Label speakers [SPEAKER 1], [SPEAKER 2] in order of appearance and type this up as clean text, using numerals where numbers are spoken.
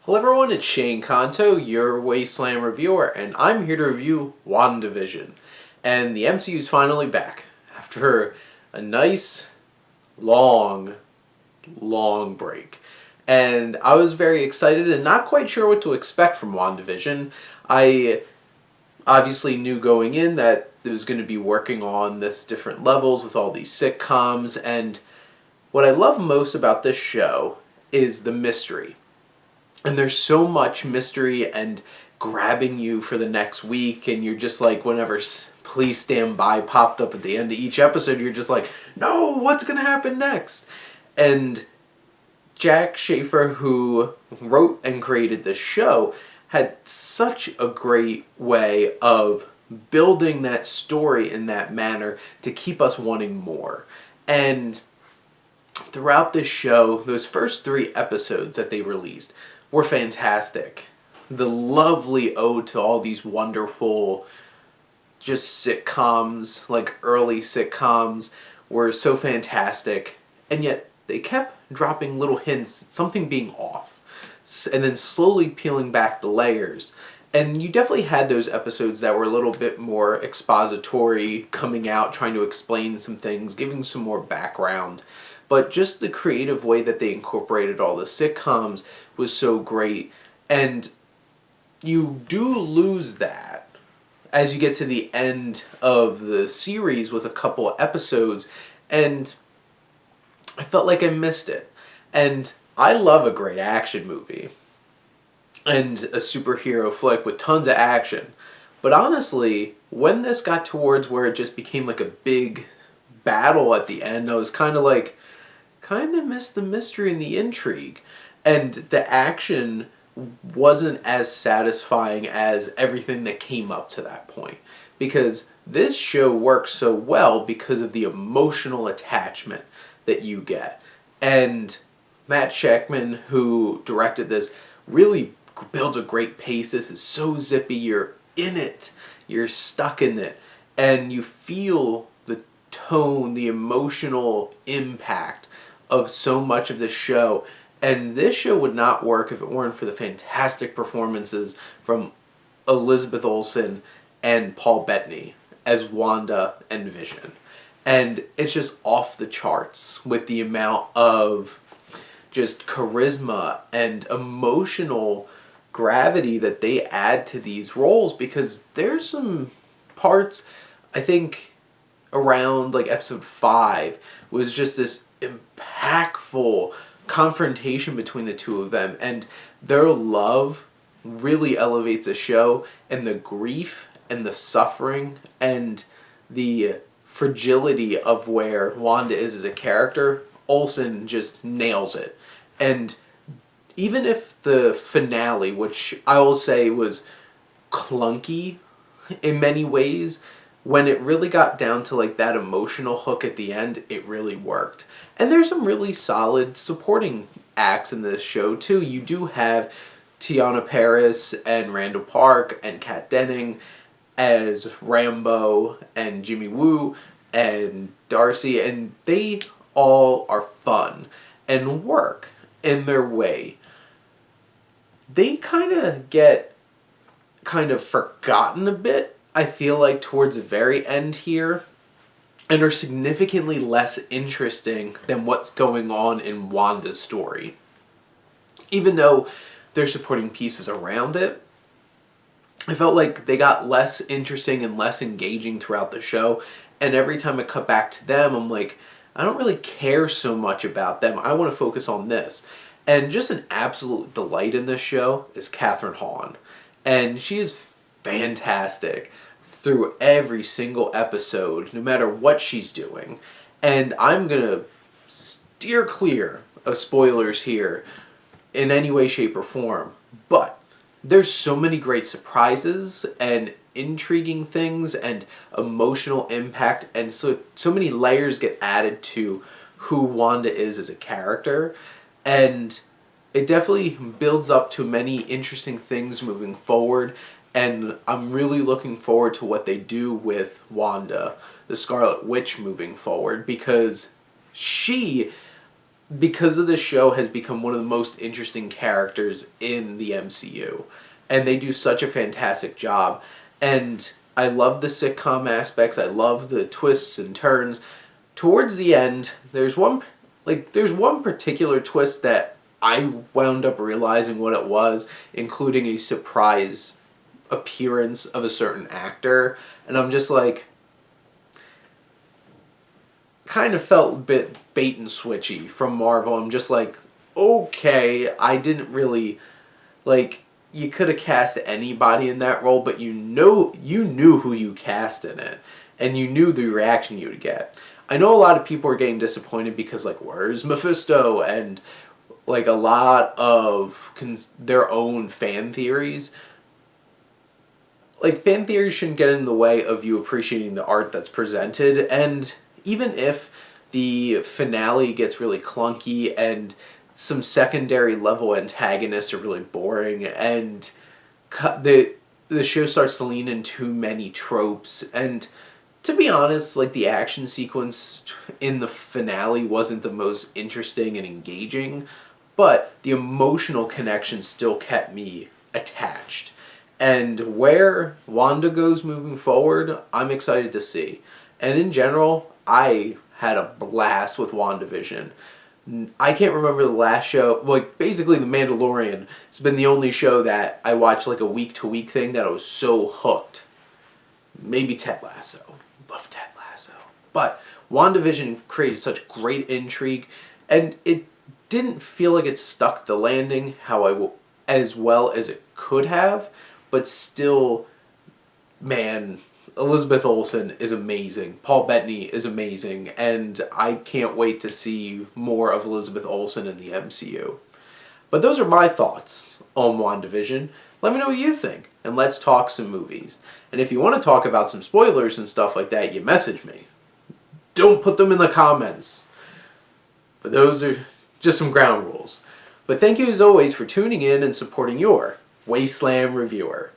[SPEAKER 1] Hello everyone, it's Shane Kanto, your Wasteland reviewer, and I'm here to review WandaVision. And the MCU is finally back after a nice, long break. And I was very excited and not quite sure what to expect from WandaVision. I obviously knew going in that it was going to be working on this different levels with all these sitcoms, and what I love most about this show is the mystery. And there's so much mystery and grabbing you for the next week, and you're just like, whenever Please Stand By popped up at the end of each episode, you're just like, no, what's going to happen next? And Jack Schaefer, who wrote and created this show, had such a great way of building that story in that manner to keep us wanting more. And throughout this show, those first 3 episodes that they released were fantastic. The lovely ode to all these wonderful just sitcoms, like early sitcoms, were so fantastic. And yet they kept dropping little hints at something being off. And then slowly peeling back the layers. And you definitely had those episodes that were a little bit more expository, coming out, trying to explain some things, giving some more background. But just the creative way that they incorporated all the sitcoms was so great. And you do lose that as you get to the end of the series with a couple episodes. And I felt like I missed it. And I love a great action movie and a superhero flick with tons of action. But honestly, when this got towards where it just became like a big battle at the end, I was kind of missed the mystery and the intrigue. And the action wasn't as satisfying as everything that came up to that point. Because this show works so well because of the emotional attachment that you get. And Matt Shakman, who directed this, really builds a great pace. This is so zippy. You're in it. You're stuck in it. And you feel the tone, the emotional impact of so much of this show. And this show would not work if it weren't for the fantastic performances from Elizabeth Olsen and Paul Bettany as Wanda and Vision. And it's just off the charts with the amount of just charisma and emotional gravity that they add to these roles, because there's some parts, I think around like episode 5 was just this impactful confrontation between the two of them, and their love really elevates the show, and the grief and the suffering and the fragility of where Wanda is as a character, Olsen just nails it. And even if the finale, which I will say was clunky in many ways, when it really got down to like that emotional hook at the end, it really worked. And there's some really solid supporting acts in this show too. You do have Tiana Paris and Randall Park and Kat Denning as Rambo and Jimmy Woo and Darcy, and they all are fun and work in their way. They kind of get forgotten a bit, I feel like, towards the very end here, and are significantly less interesting than what's going on in Wanda's story. Even though they're supporting pieces around it, I felt like they got less interesting and less engaging throughout the show, and every time I cut back to them, I'm like, I don't really care so much about them. I want to focus on this. And just an absolute delight in this show is Katherine Hahn. And she is fantastic through every single episode, no matter what she's doing. And I'm going to steer clear of spoilers here in any way, shape, or form. But there's so many great surprises and intriguing things and emotional impact, and so many layers get added to who Wanda is as a character. And it definitely builds up to many interesting things moving forward, and I'm really looking forward to what they do with Wanda, the Scarlet Witch, moving forward, because she because of this show, has become one of the most interesting characters in the MCU. And they do such a fantastic job. And I love the sitcom aspects. I love the twists and turns. Towards the end, there's one particular twist that I wound up realizing what it was, including a surprise appearance of a certain actor. And I'm just like, kind of felt a bit bait and switchy from Marvel. I'm just like, okay, I didn't really, like, you could have cast anybody in that role, but you knew who you cast in it, and you knew the reaction you would get. I know a lot of people are getting disappointed because, like, where's Mephisto? And, like, a lot of their own fan theories. Like, fan theories shouldn't get in the way of you appreciating the art that's presented, and even if the finale gets really clunky and some secondary level antagonists are really boring and the show starts to lean in too many tropes, and to be honest, like, the action sequence in the finale wasn't the most interesting and engaging, but the emotional connection still kept me attached. And where Wanda goes moving forward, I'm excited to see. And in general, I had a blast with WandaVision. I can't remember the last show. Like, basically, The Mandalorian has been the only show that I watched, like, a week-to-week thing that I was so hooked. Maybe Ted Lasso. Love Ted Lasso. But WandaVision created such great intrigue, and it didn't feel like it stuck the landing as well as it could have, but still, man, Elizabeth Olsen is amazing. Paul Bettany is amazing, and I can't wait to see more of Elizabeth Olsen in the MCU. But those are my thoughts on WandaVision. Let me know what you think, and let's talk some movies. And if you want to talk about some spoilers and stuff like that, you message me. Don't put them in the comments. But those are just some ground rules. But thank you as always for tuning in and supporting your Wasteland reviewer.